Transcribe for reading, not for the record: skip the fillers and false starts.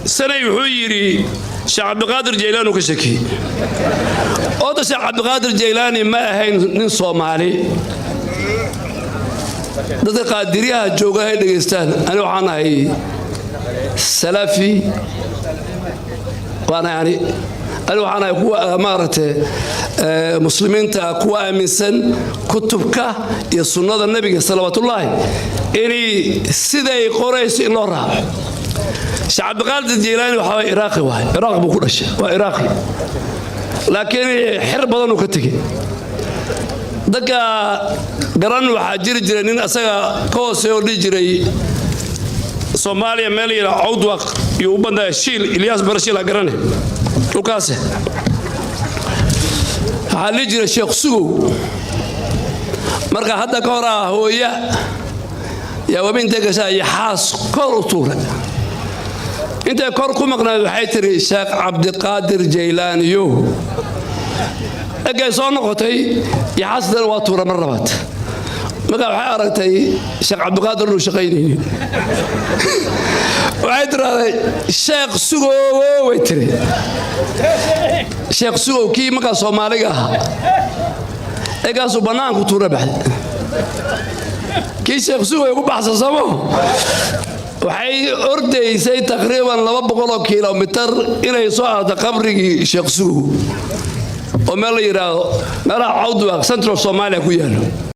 سنة يحيري شيخ عبد القادر جيلاني وكشكي هذا شيخ عبد القادر جيلاني ما هي nin Soomaali dadka qaadiriyaha jooga ay dhageystaan ani waxaan ahay salafi waana yani ani waxaan ahay kuwa maaragtay muslimiinta kuwa aaminsan kutubka iyo sunnada nabiga sallallahu inay siday qorayso in loo raaco شيخ عبد القادر الجيلاني وحوي عراقي واحد عراق بكل شيء وعراقي لكن حرب بدن وكتجي دقا قرن وحاجر جرينين أسا كوس يودي جري صوماليا مالي عود وق يوبن ده الشيل إلياس برشيل قرنه وكاسه حالي جري الشيخ سو مركا حتى كورا هو يا وبين تجسا يحاس كورتورة انت كوركو مقنع حيتري الشيخ عبد القادر جيلاني يو اجي سو نقطي يحصل واتوره مرات مقا waxay aragtay sheekh Abdul Qadir inuu shaqeynay waxay tiraahday sheekh sugo way tiri sheekh sugo kii marka Soomaaliga ah eegaasu banaanku tuura baxday kii sheekh sugo ugu baxsasamo waxay ordaysay taqriiban 200 kiiloomitir inay soo aado qabrigii sheekh sugo oo meel la yiraahdo meelaha Cawdwaaq Central Soomaaliya ku yaalo